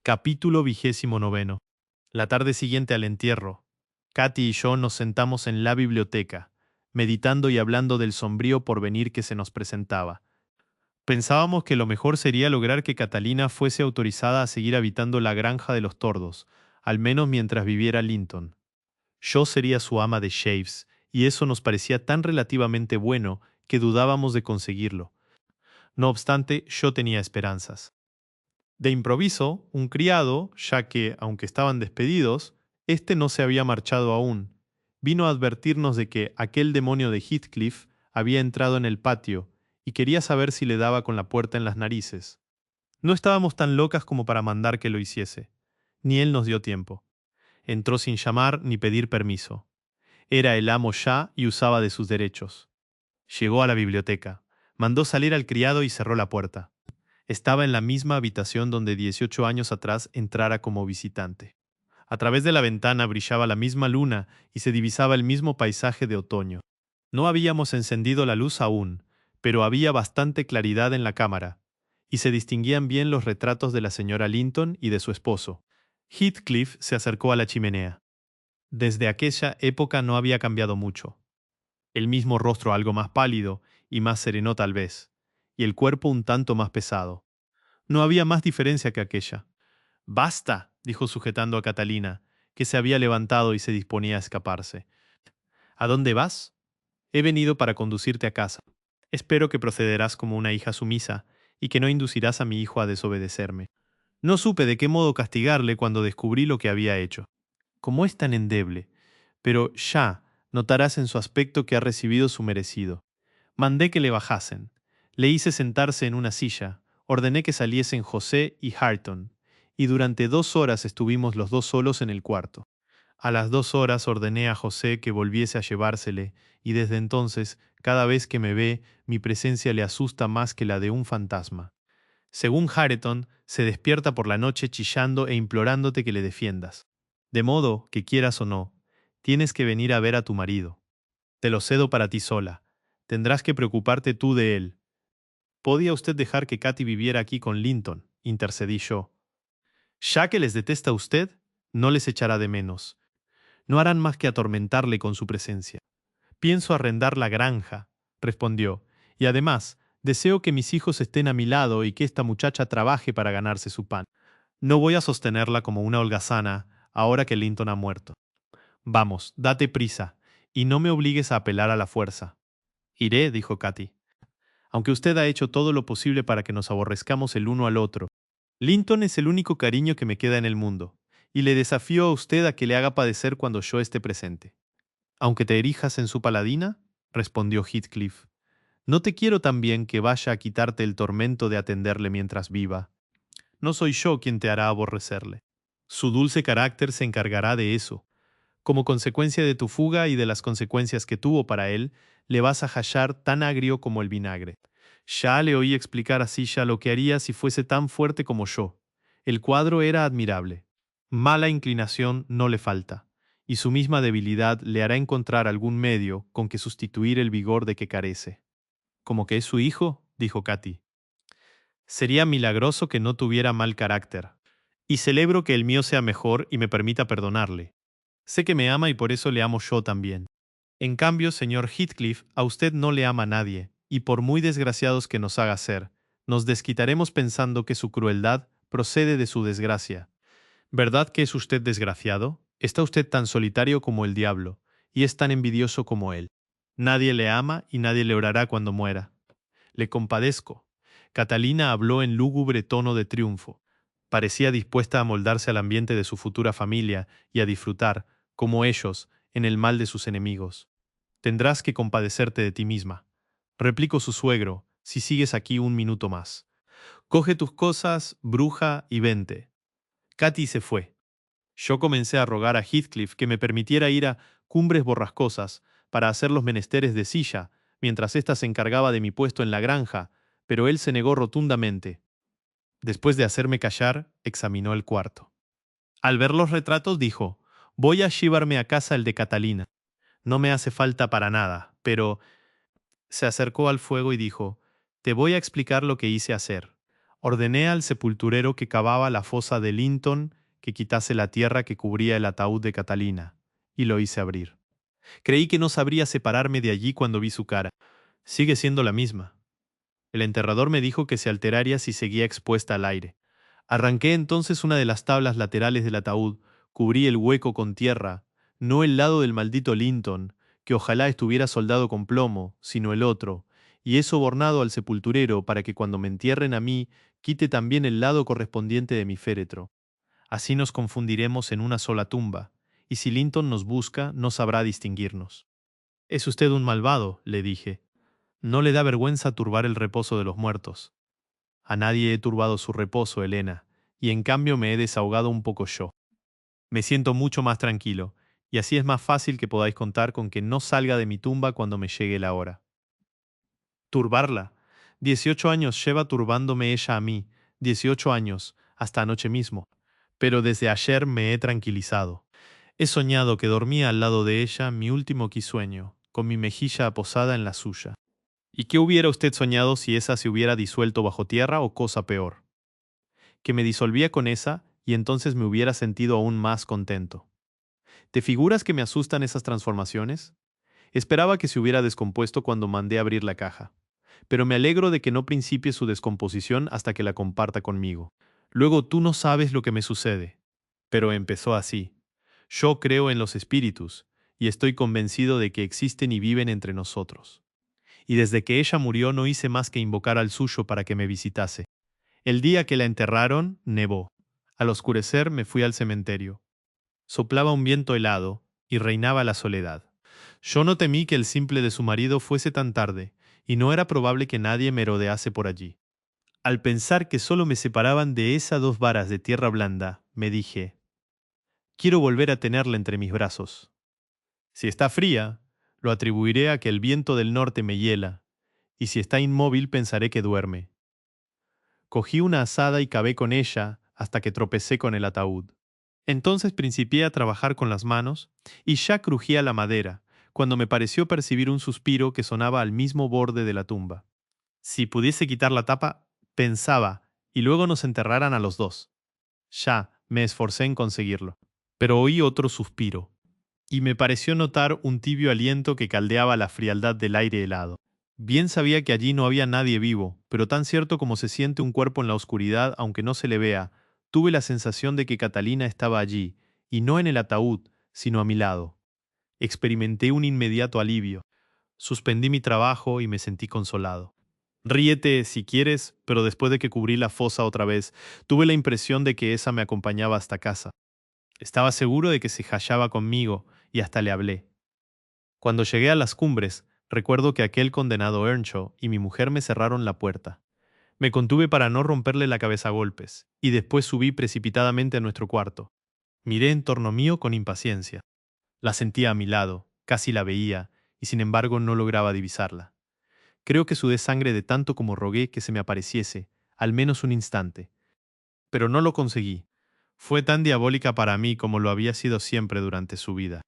Capítulo 29. La tarde siguiente al entierro, Katy y yo nos sentamos en la biblioteca, meditando y hablando del sombrío porvenir que se nos presentaba. Pensábamos que lo mejor sería lograr que Catalina fuese autorizada a seguir habitando la granja de los tordos, al menos mientras viviera Linton. Yo sería su ama de Shaves, y eso nos parecía tan relativamente bueno que dudábamos de conseguirlo. No obstante, yo tenía esperanzas. De improviso, un criado, ya que, aunque estaban despedidos, éste no se había marchado aún, vino a advertirnos de que aquel demonio de Heathcliff había entrado en el patio y quería saber si le daba con la puerta en las narices. No estábamos tan locas como para mandar que lo hiciese, ni él nos dio tiempo. Entró sin llamar ni pedir permiso. Era el amo ya y usaba de sus derechos. Llegó a la biblioteca, mandó salir al criado y cerró la puerta. Estaba en la misma habitación donde 18 años atrás entrara como visitante. A través de la ventana brillaba la misma luna y se divisaba el mismo paisaje de otoño. No habíamos encendido la luz aún, pero había bastante claridad en la cámara, y se distinguían bien los retratos de la señora Linton y de su esposo. Heathcliff se acercó a la chimenea. Desde aquella época no había cambiado mucho. El mismo rostro algo más pálido y más sereno tal vez, y el cuerpo un tanto más pesado. No había más diferencia que aquella. «Basta», dijo sujetando a Catalina, que se había levantado y se disponía a escaparse. «¿A dónde vas?» «He venido para conducirte a casa. Espero que procederás como una hija sumisa y que no inducirás a mi hijo a desobedecerme». No supe de qué modo castigarle cuando descubrí lo que había hecho. Como es tan endeble, pero ya notarás en su aspecto que ha recibido su merecido. Mandé que le bajasen. Le hice sentarse en una silla, ordené que saliesen José y Hareton, y durante 2 horas estuvimos los dos solos en el cuarto. A las 2 horas ordené a José que volviese a llevársele, y desde entonces, cada vez que me ve, mi presencia le asusta más que la de un fantasma. Según Hareton, se despierta por la noche chillando e implorándote que le defiendas. De modo que quieras o no, tienes que venir a ver a tu marido. Te lo cedo para ti sola. Tendrás que preocuparte tú de él. ¿Podía usted dejar que Katy viviera aquí con Linton?, intercedí yo. Ya que les detesta usted, no les echará de menos. No harán más que atormentarle con su presencia. Pienso arrendar la granja, respondió, y además, deseo que mis hijos estén a mi lado y que esta muchacha trabaje para ganarse su pan. No voy a sostenerla como una holgazana ahora que Linton ha muerto. Vamos, date prisa, y no me obligues a apelar a la fuerza. Iré, dijo Katy, aunque usted ha hecho todo lo posible para que nos aborrezcamos el uno al otro. Linton es el único cariño que me queda en el mundo, y le desafío a usted a que le haga padecer cuando yo esté presente. Aunque te erijas en su paladina, respondió Heathcliff, no te quiero tan bien que vaya a quitarte el tormento de atenderle mientras viva. No soy yo quien te hará aborrecerle. Su dulce carácter se encargará de eso. Como consecuencia de tu fuga y de las consecuencias que tuvo para él, le vas a hallar tan agrio como el vinagre. Ya le oí explicar a Sisha lo que haría si fuese tan fuerte como yo. El cuadro era admirable. Mala inclinación no le falta, y su misma debilidad le hará encontrar algún medio con que sustituir el vigor de que carece. ¿Como que es su hijo?, dijo Katy. Sería milagroso que no tuviera mal carácter. Y celebro que el mío sea mejor y me permita perdonarle. Sé que me ama y por eso le amo yo también. En cambio, señor Heathcliff, a usted no le ama nadie, y por muy desgraciados que nos haga ser, nos desquitaremos pensando que su crueldad procede de su desgracia. ¿Verdad que es usted desgraciado? Está usted tan solitario como el diablo, y es tan envidioso como él. Nadie le ama y nadie le orará cuando muera. Le compadezco. Catalina habló en lúgubre tono de triunfo. Parecía dispuesta a moldarse al ambiente de su futura familia y a disfrutar, como ellos, en el mal de sus enemigos. Tendrás que compadecerte de ti misma, replicó su suegro, si sigues aquí un minuto más. Coge tus cosas, bruja, y vente. Katy se fue. Yo comencé a rogar a Heathcliff que me permitiera ir a Cumbres Borrascosas para hacer los menesteres de Silla, mientras ésta se encargaba de mi puesto en la granja, pero él se negó rotundamente. Después de hacerme callar, examinó el cuarto. Al ver los retratos dijo, voy a llevarme a casa el de Catalina. No me hace falta para nada, pero... Se acercó al fuego y dijo, te voy a explicar lo que hice hacer. Ordené al sepulturero que cavaba la fosa de Linton que quitase la tierra que cubría el ataúd de Catalina, y lo hice abrir. Creí que no sabría separarme de allí cuando vi su cara. Sigue siendo la misma. El enterrador me dijo que se alteraría si seguía expuesta al aire. Arranqué entonces una de las tablas laterales del ataúd, cubrí el hueco con tierra, no el lado del maldito Linton, que ojalá estuviera soldado con plomo, sino el otro, y he sobornado al sepulturero para que cuando me entierren a mí, quite también el lado correspondiente de mi féretro. Así nos confundiremos en una sola tumba, y si Linton nos busca, no sabrá distinguirnos. Es usted un malvado, le dije. No le da vergüenza turbar el reposo de los muertos. A nadie he turbado su reposo, Elena, y en cambio me he desahogado un poco yo. Me siento mucho más tranquilo, y así es más fácil que podáis contar con que no salga de mi tumba cuando me llegue la hora. Turbarla. 18 años lleva turbándome ella a mí, 18 años, hasta anoche mismo. Pero desde ayer me he tranquilizado. He soñado que dormía al lado de ella mi último quisueño, con mi mejilla aposada en la suya. ¿Y qué hubiera usted soñado si esa se hubiera disuelto bajo tierra o cosa peor? Que me disolvía con esa y entonces me hubiera sentido aún más contento. ¿Te figuras que me asustan esas transformaciones? Esperaba que se hubiera descompuesto cuando mandé abrir la caja, pero me alegro de que no principie su descomposición hasta que la comparta conmigo. Luego tú no sabes lo que me sucede. Pero empezó así. Yo creo en los espíritus, y estoy convencido de que existen y viven entre nosotros. Y desde que ella murió no hice más que invocar al suyo para que me visitase. El día que la enterraron, nevó. Al oscurecer me fui al cementerio. Soplaba un viento helado, y reinaba la soledad. Yo no temí que el simple de su marido fuese tan tarde, y no era probable que nadie merodease por allí. Al pensar que solo me separaban de esas 2 varas de tierra blanda, me dije, quiero volver a tenerla entre mis brazos. Si está fría, lo atribuiré a que el viento del norte me hiela, y si está inmóvil pensaré que duerme. Cogí una azada y cavé con ella hasta que tropecé con el ataúd. Entonces principié a trabajar con las manos, y ya crujía la madera, cuando me pareció percibir un suspiro que sonaba al mismo borde de la tumba. Si pudiese quitar la tapa, pensaba, y luego nos enterraran a los dos. Ya, me esforcé en conseguirlo. Pero oí otro suspiro, y me pareció notar un tibio aliento que caldeaba la frialdad del aire helado. Bien sabía que allí no había nadie vivo, pero tan cierto como se siente un cuerpo en la oscuridad aunque no se le vea, tuve la sensación de que Catalina estaba allí, y no en el ataúd, sino a mi lado. Experimenté un inmediato alivio. Suspendí mi trabajo y me sentí consolado. Ríete si quieres, pero después de que cubrí la fosa otra vez, tuve la impresión de que esa me acompañaba hasta casa. Estaba seguro de que se hallaba conmigo, y hasta le hablé. Cuando llegué a las cumbres, recuerdo que aquel condenado Earnshaw y mi mujer me cerraron la puerta. Me contuve para no romperle la cabeza a golpes, y después subí precipitadamente a nuestro cuarto. Miré en torno mío con impaciencia. La sentía a mi lado, casi la veía, y sin embargo no lograba divisarla. Creo que sudé sangre de tanto como rogué que se me apareciese, al menos un instante. Pero no lo conseguí. Fue tan diabólica para mí como lo había sido siempre durante su vida.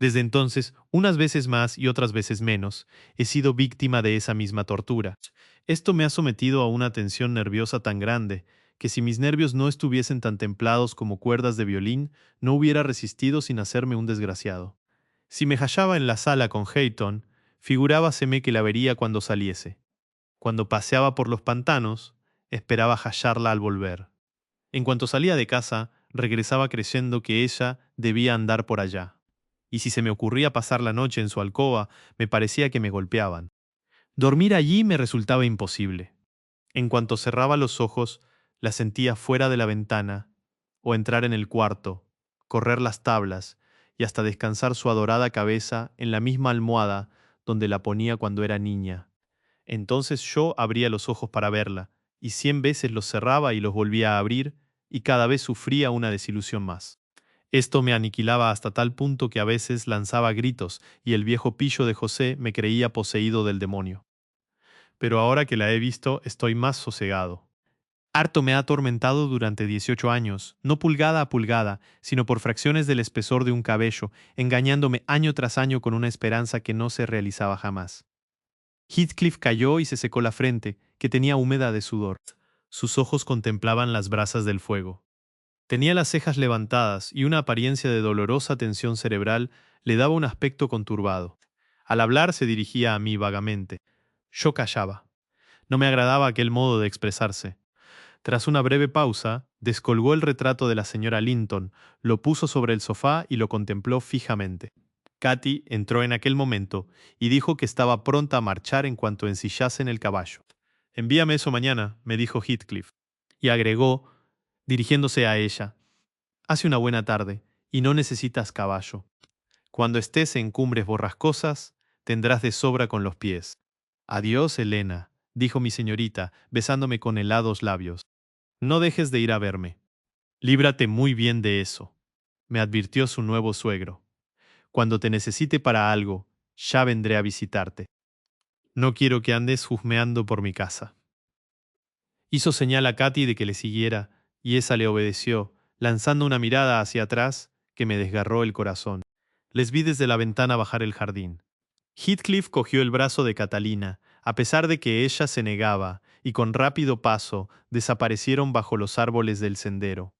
Desde entonces, unas veces más y otras veces menos, he sido víctima de esa misma tortura. Esto me ha sometido a una tensión nerviosa tan grande que si mis nervios no estuviesen tan templados como cuerdas de violín, no hubiera resistido sin hacerme un desgraciado. Si me hallaba en la sala con Hayton, figurábaseme que la vería cuando saliese. Cuando paseaba por los pantanos, esperaba hallarla al volver. En cuanto salía de casa, regresaba creyendo que ella debía andar por allá. Y si se me ocurría pasar la noche en su alcoba, me parecía que me golpeaban. Dormir allí me resultaba imposible. En cuanto cerraba los ojos, la sentía fuera de la ventana, o entrar en el cuarto, correr las tablas, y hasta descansar su adorada cabeza en la misma almohada donde la ponía cuando era niña. Entonces yo abría los ojos para verla, y 100 veces los cerraba y los volvía a abrir, y cada vez sufría una desilusión más. Esto me aniquilaba hasta tal punto que a veces lanzaba gritos y el viejo pillo de José me creía poseído del demonio. Pero ahora que la he visto, estoy más sosegado. Harto me ha atormentado durante 18 años, no pulgada a pulgada, sino por fracciones del espesor de un cabello, engañándome año tras año con una esperanza que no se realizaba jamás. Heathcliff cayó y se secó la frente, que tenía húmeda de sudor. Sus ojos contemplaban las brasas del fuego. Tenía las cejas levantadas y una apariencia de dolorosa tensión cerebral le daba un aspecto conturbado. Al hablar se dirigía a mí vagamente. Yo callaba. No me agradaba aquel modo de expresarse. Tras una breve pausa, descolgó el retrato de la señora Linton, lo puso sobre el sofá y lo contempló fijamente. Katy entró en aquel momento y dijo que estaba pronta a marchar en cuanto ensillasen el caballo. Envíame eso mañana, me dijo Heathcliff. Y agregó, dirigiéndose a ella, hace una buena tarde y no necesitas caballo. Cuando estés en cumbres borrascosas, tendrás de sobra con los pies. Adiós, Helena, dijo mi señorita, besándome con helados labios. No dejes de ir a verme. Líbrate muy bien de eso, me advirtió su nuevo suegro. Cuando te necesite para algo, ya vendré a visitarte. No quiero que andes husmeando por mi casa. Hizo señal a Katy de que le siguiera, y esa le obedeció, lanzando una mirada hacia atrás que me desgarró el corazón. Les vi desde la ventana bajar el jardín. Heathcliff cogió el brazo de Catalina, a pesar de que ella se negaba, y con rápido paso desaparecieron bajo los árboles del sendero.